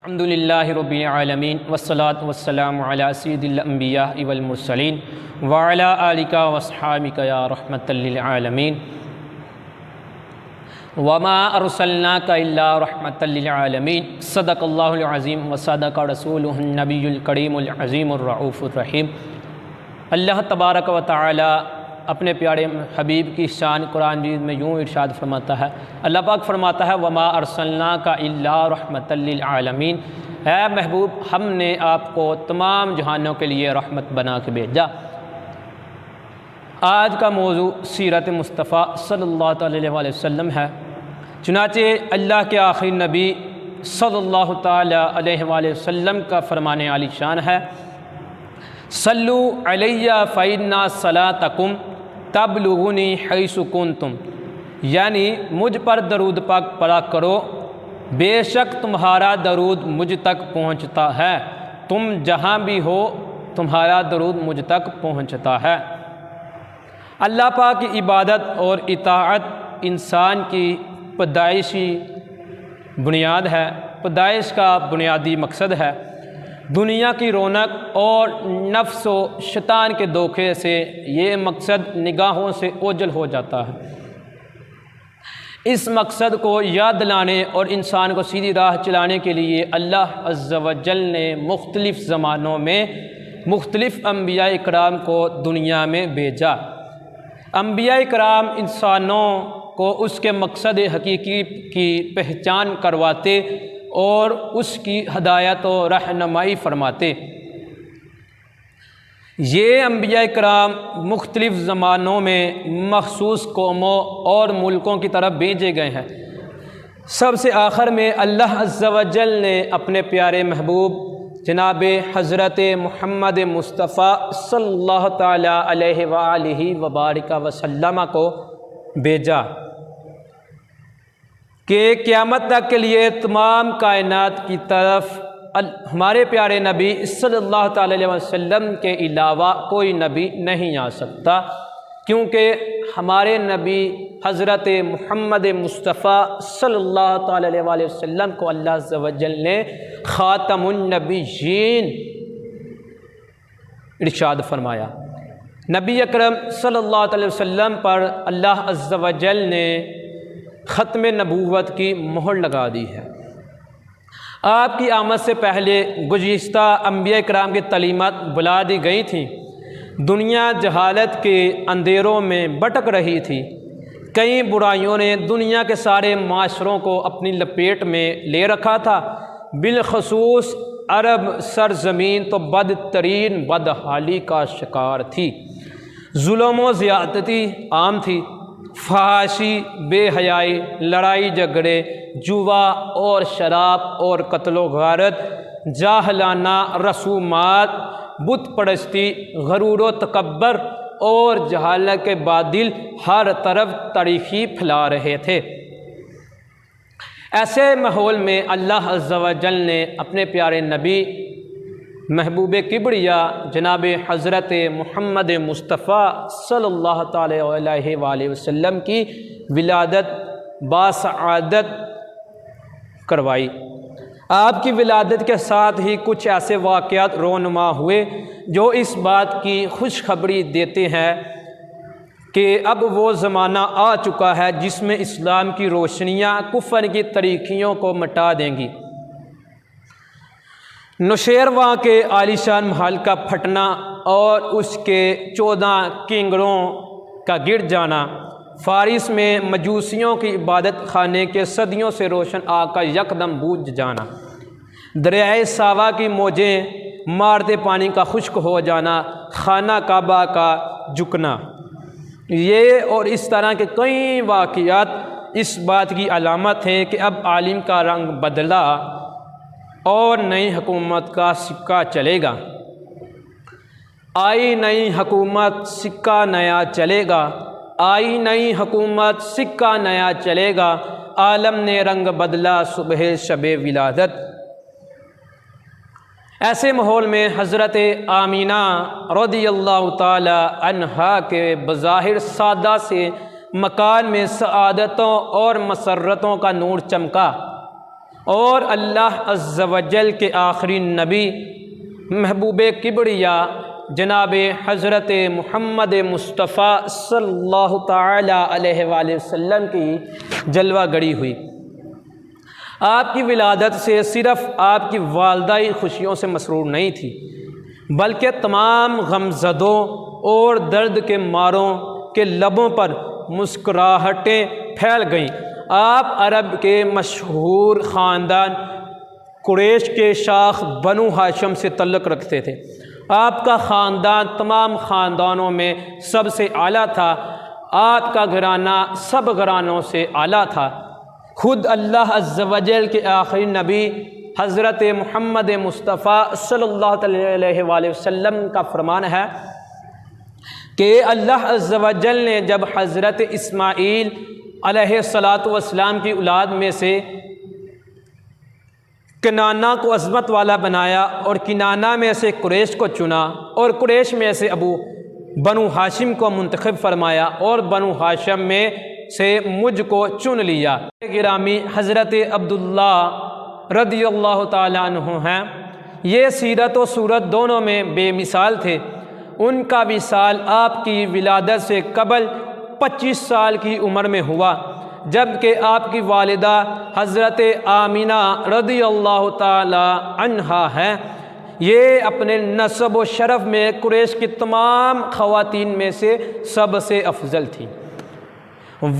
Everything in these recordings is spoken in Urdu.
الحمدللہ رب العالمین والصلاة والسلام علی سید الانبیاء والمرسلین وعلی آلک واصحابک یا رحمۃ للعالمین وما ارسلناک الا رحمۃ للعالمین صدق اللہ العظیم وصدق رسولہ النبی الکریم العظیم الرؤوف الرحیم۔ اللہ تبارک و تعالی اپنے پیارے حبیب کی شان قرآن مجید میں یوں ارشاد فرماتا ہے، اللہ پاک فرماتا ہے وما ارسلناک الا رحمۃ للعالمین، اے محبوب ہم نے آپ کو تمام جہانوں کے لیے رحمت بنا کے بھیجا۔ آج کا موضوع سیرت مصطفیٰ صلی اللہ تعالی علیہ وسلم ہے، چنانچہ اللہ کے آخری نبی صلی اللہ تعالی علیہ وسلم کا فرمان عالی شان ہے، صلو علیہ فإن صلاتکم تبلغنی حیث کنتم، یعنی مجھ پر درود پاک پڑھا کرو، بے شک تمہارا درود مجھ تک پہنچتا ہے، تم جہاں بھی ہو تمہارا درود مجھ تک پہنچتا ہے۔ اللہ پاک کی عبادت اور اطاعت انسان کی پیدائشی بنیاد ہے، پیدائش کا بنیادی مقصد ہے۔ دنیا کی رونق اور نفس و شیطان کے دھوکے سے یہ مقصد نگاہوں سے اوجھل ہو جاتا ہے۔ اس مقصد کو یاد دلانے اور انسان کو سیدھی راہ چلانے کے لیے اللہ عز و جل نے مختلف زمانوں میں مختلف انبیاء اکرام کو دنیا میں بھیجا۔ انبیاء اکرام انسانوں کو اس کے مقصد حقیقی کی پہچان کرواتے اور اس کی ہدایت و رہنمائی فرماتے۔ یہ انبیاء کرام مختلف زمانوں میں مخصوص قوموں اور ملکوں کی طرف بھیجے گئے ہیں۔ سب سے آخر میں اللہ عز و جل نے اپنے پیارے محبوب جناب حضرت محمد مصطفیٰ صلی اللہ تعالی علیہ وآلہ وبارک وسلم کو بھیجا کہ قیامت تک کے لیے تمام کائنات کی طرف ہمارے پیارے نبی صلی اللہ تعالی علیہ وسلم کے علاوہ کوئی نبی نہیں آ سکتا، کیونکہ ہمارے نبی حضرت محمد مصطفیٰ صلی اللہ تعالی علیہ وآلہ وسلم کو اللہ عز و جل نے خاتم النبیین ارشاد فرمایا۔ نبی اکرم صلی اللہ تعالی وسلم پر اللہ عز و جل نے ختم نبوت کی مہر لگا دی ہے۔ آپ کی آمد سے پہلے گزشتہ انبیاء کرام کی تعلیمات بلا دی گئی تھیں، دنیا جہالت کے اندھیروں میں بھٹک رہی تھی، کئی برائیوں نے دنیا کے سارے معاشروں کو اپنی لپیٹ میں لے رکھا تھا، بالخصوص عرب سرزمین تو بدترین بدحالی کا شکار تھی، ظلم و زیادتی عام تھی، فحاشی، بے حیائی، لڑائی جھگڑے، جوا اور شراب اور قتل و غارت، جاہلانہ رسومات، بت پرستی، غرور و تکبر اور جہالت کے بادل ہر طرف تاریخی پھیلا رہے تھے۔ ایسے ماحول میں اللہ عز و جل نے اپنے پیارے نبی محبوب کبریا جناب حضرت محمد مصطفیٰ صلی اللہ تعالی علیہ وآلہ وسلم کی ولادت باسعادت کروائی۔ آپ کی ولادت کے ساتھ ہی کچھ ایسے واقعات رونما ہوئے جو اس بات کی خوشخبری دیتے ہیں کہ اب وہ زمانہ آ چکا ہے جس میں اسلام کی روشنیاں کفر کی تاریکیوں کو مٹا دیں گی۔ نوشیروان کے عالیشان محل کا پھٹنا اور اس کے 14 کنگروں کا گر جانا، فارس میں مجوسیوں کی عبادت خانے کے صدیوں سے روشن آگ کا یکدم بجھ جانا، دریائے ساوا کی موجیں مارتے پانی کا خشک ہو جانا، خانہ کعبہ کا جھکنا، یہ اور اس طرح کے کئی واقعات اس بات کی علامت ہیں کہ اب عالم کا رنگ بدلا اور نئی حکومت کا سکہ چلے گا۔ آئی نئی حکومت، سکہ نیا چلے گا، آئی نئی حکومت، سکہ نیا چلے گا، عالم نے رنگ بدلا صبح شب ولادت۔ ایسے ماحول میں حضرت آمینہ رضی اللہ تعالی عنہا کے بظاہر سادہ سے مکان میں سعادتوں اور مسرتوں کا نور چمکا اور اللہ عز و جل کے آخری نبی محبوب کبریا جناب حضرت محمد مصطفیٰ صلی اللہ تعالی علیہ وآلہ وسلم کی جلوہ گری ہوئی۔ آپ کی ولادت سے صرف آپ کی والدہ ہی خوشیوں سے مسرور نہیں تھی، بلکہ تمام غمزدوں اور درد کے ماروں کے لبوں پر مسکراہٹیں پھیل گئیں۔ آپ عرب کے مشہور خاندان قریش کے شاخ بنو ہاشم سے تعلق رکھتے تھے۔ آپ کا خاندان تمام خاندانوں میں سب سے اعلیٰ تھا۔ آپ کا گھرانہ سب گھرانوں سے اعلیٰ تھا۔ خود اللہ عز و جل کے آخری نبی حضرت محمد مصطفیٰ صلی اللہ علیہ وآلہ وسلم کا فرمان ہے کہ اللہ عز و جل نے جب حضرت اسماعیل علیہ السلام کی اولاد میں سے کنانہ کو عظمت والا بنایا اور کنانہ میں سے قریش کو چنا اور قریش میں سے بنو ہاشم کو منتخب فرمایا اور بنو ہاشم میں سے مجھ کو چن لیا۔ گرامی حضرت عبداللہ رضی اللہ تعالیٰ عنہ ہیں، یہ سیرت و صورت دونوں میں بے مثال تھے۔ ان کا وصال آپ کی ولادت سے قبل 25 سال کی عمر میں ہوا، جبکہ آپ کی والدہ حضرت آمینہ رضی اللہ تعالی عنہا ہیں، یہ اپنے نسب و شرف میں قریش کی تمام خواتین میں سے سب سے افضل تھیں۔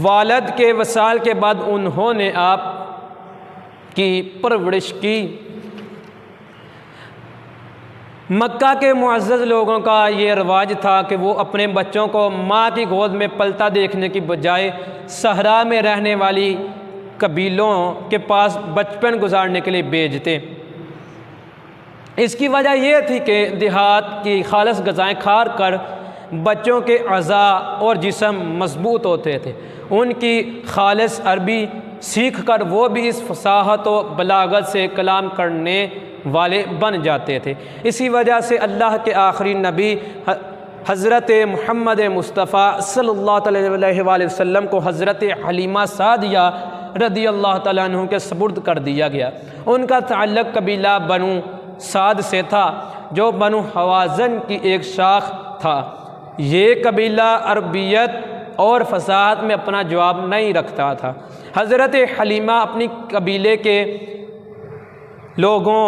والد کے وصال کے بعد انہوں نے آپ کی پرورش کی۔ مکہ کے معزز لوگوں کا یہ رواج تھا کہ وہ اپنے بچوں کو ماں کی گود میں پلتا دیکھنے کی بجائے صحرا میں رہنے والی قبیلوں کے پاس بچپن گزارنے کے لیے بھیجتے۔ اس کی وجہ یہ تھی کہ دیہات کی خالص غذائیں کھا کر بچوں کے اعضاء اور جسم مضبوط ہوتے تھے۔ ان کی خالص عربی سیکھ کر وہ بھی اس فصاحت و بلاغت سے کلام کرنے والے بن جاتے تھے۔ اسی وجہ سے اللہ کے آخری نبی حضرت محمد مصطفیٰ صلی اللہ علیہ وآلہ وسلم کو حضرت حلیمہ سعدیہ رضی اللہ تعالیٰ عنہ کے سپرد کر دیا گیا۔ ان کا تعلق قبیلہ بنو سعد سے تھا جو بنو حوازن کی ایک شاخ تھا۔ یہ قبیلہ عربیت اور فصاحت میں اپنا جواب نہیں رکھتا تھا۔ حضرت حلیمہ اپنی قبیلے کے لوگوں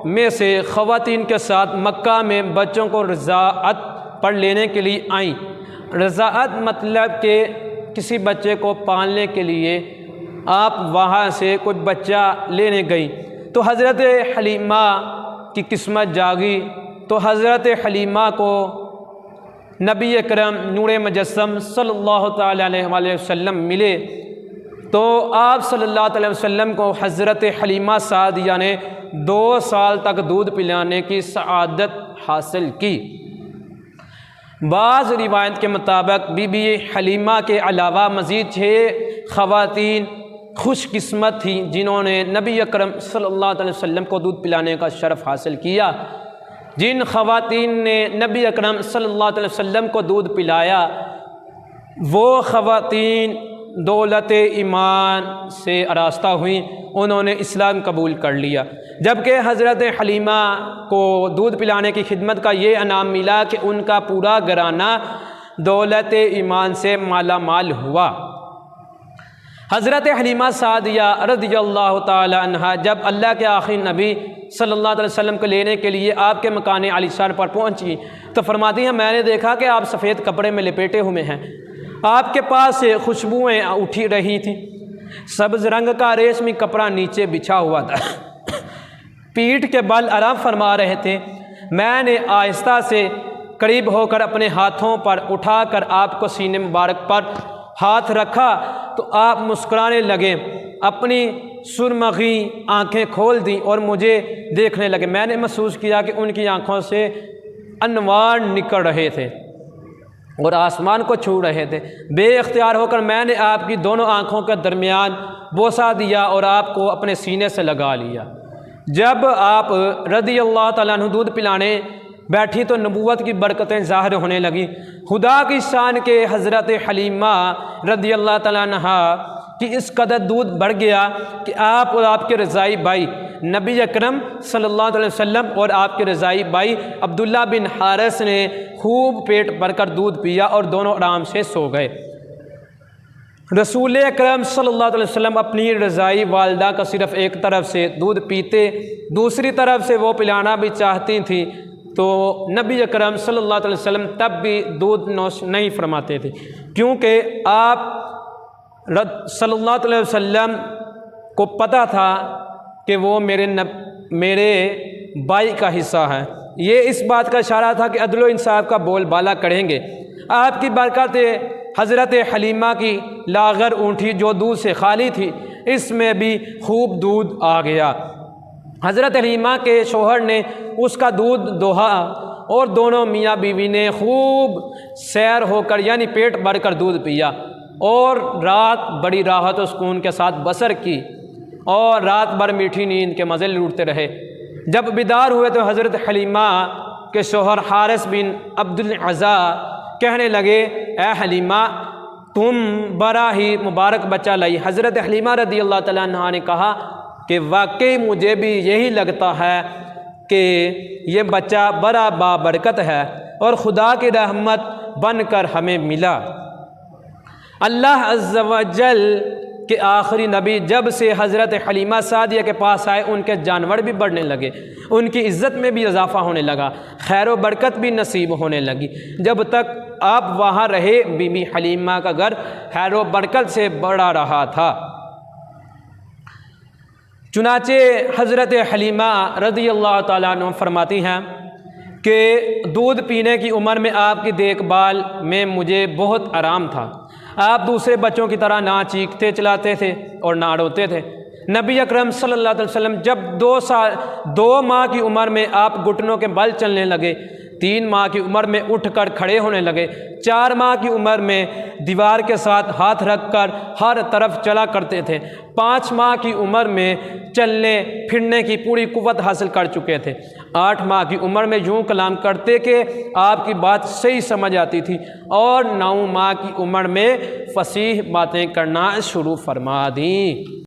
میں سے خواتین کے ساتھ مکہ میں بچوں کو رضاعت پر لینے کے لیے آئیں۔ رضاعت مطلب کہ کسی بچے کو پالنے کے لیے آپ وہاں سے کچھ بچہ لینے گئیں تو حضرت حلیمہ کی قسمت جاگی، تو حضرت حلیمہ کو نبی اکرم نور مجسم صلی اللہ تعالیٰ علیہ وآلہ وسلم ملے، تو آپ صلی اللہ علیہ وسلم کو حضرت حلیمہ سعدیہ نے 2 سال تک دودھ پلانے کی سعادت حاصل کی۔ بعض روایت کے مطابق بی بی حلیمہ کے علاوہ مزید 6 خواتین خوش قسمت تھیں جنہوں نے نبی اکرم صلی اللہ علیہ وسلم کو دودھ پلانے کا شرف حاصل کیا۔ جن خواتین نے نبی اکرم صلی اللہ علیہ وسلم کو دودھ پلایا وہ خواتین دولت ایمان سے آراستہ ہوئیں، انہوں نے اسلام قبول کر لیا، جبکہ حضرت حلیمہ کو دودھ پلانے کی خدمت کا یہ انعام ملا کہ ان کا پورا گھرانہ دولت ایمان سے مالا مال ہوا۔ حضرت حلیمہ سعدیہ رضی اللہ تعالی عنہا جب اللہ کے آخری نبی صلی اللہ علیہ وسلم کو لینے کے لیے آپ کے مکان عالی شان پر پہنچی تو فرماتی ہیں میں نے دیکھا کہ آپ سفید کپڑے میں لپیٹے ہوئے ہیں، آپ کے پاس سے خوشبوئیں اٹھی رہی تھیں، سبز رنگ کا ریشمی کپڑا نیچے بچھا ہوا تھا، پیٹھ کے بل آرام فرما رہے تھے۔ میں نے آہستہ سے قریب ہو کر اپنے ہاتھوں پر اٹھا کر آپ کو سینے مبارک پر ہاتھ رکھا تو آپ مسکرانے لگے، اپنی سرمغی آنکھیں کھول دیں اور مجھے دیکھنے لگے۔ میں نے محسوس کیا کہ ان کی آنکھوں سے انوار نکل رہے تھے اور آسمان کو چھو رہے تھے۔ بے اختیار ہو کر میں نے آپ کی دونوں آنکھوں کے درمیان بوسہ دیا اور آپ کو اپنے سینے سے لگا لیا۔ جب آپ رضی اللہ تعالیٰ عنہ دودھ پلانے بیٹھی تو نبوت کی برکتیں ظاہر ہونے لگیں۔ خدا کی شان کے حضرت حلیمہ رضی اللہ تعالیٰ عنہ کہ اس قدر دودھ بڑھ گیا کہ آپ اور آپ کے رضائی بھائی نبی اکرم صلی اللہ علیہ وسلم اور آپ کے رضائی بھائی عبداللہ بن حارث نے خوب پیٹ بھر کر دودھ پیا اور دونوں آرام سے سو گئے۔ رسول اکرم صلی اللہ علیہ وسلم اپنی رضائی والدہ کا صرف ایک طرف سے دودھ پیتے، دوسری طرف سے وہ پلانا بھی چاہتی تھیں، تو نبی اکرم صلی اللہ علیہ وسلم تب بھی دودھ نوش نہیں فرماتے تھے، کیونکہ آپ صلی اللہ علیہ وسلم کو پتہ تھا کہ وہ میرے بھائی کا حصہ ہے۔ یہ اس بات کا اشارہ تھا کہ عدل و انصاف کا بول بالا کریں گے۔ آپ کی برکت حضرت حلیمہ کی لاغر اونٹھی جو دودھ سے خالی تھی، اس میں بھی خوب دودھ آ گیا۔ حضرت حلیمہ کے شوہر نے اس کا دودھ دوہا اور دونوں میاں بیوی نے خوب سیر ہو کر یعنی پیٹ بھر کر دودھ پیا اور رات بڑی راحت و سکون کے ساتھ بسر کی اور رات بھر میٹھی نیند کے مزے لوٹتے رہے۔ جب بیدار ہوئے تو حضرت حلیمہ کے شوہر حارث بن عبد العزا کہنے لگے، اے حلیمہ تم بڑا ہی مبارک بچہ لائی۔ حضرت حلیمہ رضی اللہ تعالیٰ عنہ نے کہا کہ واقعی مجھے بھی یہی لگتا ہے کہ یہ بچہ بڑا بابرکت ہے اور خدا کی رحمت بن کر ہمیں ملا۔ اللہ عز و جل کہ آخری نبی جب سے حضرت حلیمہ سعدیہ کے پاس آئے، ان کے جانور بھی بڑھنے لگے، ان کی عزت میں بھی اضافہ ہونے لگا، خیر و برکت بھی نصیب ہونے لگی۔ جب تک آپ وہاں رہے بی بی حلیمہ کا گھر خیر و برکت سے بڑھا رہا تھا۔ چنانچہ حضرت حلیمہ رضی اللہ تعالیٰ عنہ فرماتی ہیں کہ دودھ پینے کی عمر میں آپ کی دیکھ بھال میں مجھے بہت آرام تھا۔ آپ دوسرے بچوں کی طرح نہ چیختے چلاتے تھے اور نہ روتے تھے۔ نبی اکرم صلی اللہ علیہ وسلم جب 2 ماہ کی عمر میں آپ گھٹنوں کے بل چلنے لگے، 3 ماہ کی عمر میں اٹھ کر کھڑے ہونے لگے، 4 ماہ کی عمر میں دیوار کے ساتھ ہاتھ رکھ کر ہر طرف چلا کرتے تھے، 5 ماہ کی عمر میں چلنے پھرنے کی پوری قوت حاصل کر چکے تھے، 8 ماہ کی عمر میں یوں کلام کرتے کہ آپ کی بات صحیح سمجھ آتی تھی، اور 9 ماہ کی عمر میں فصیح باتیں کرنا شروع فرما دیں۔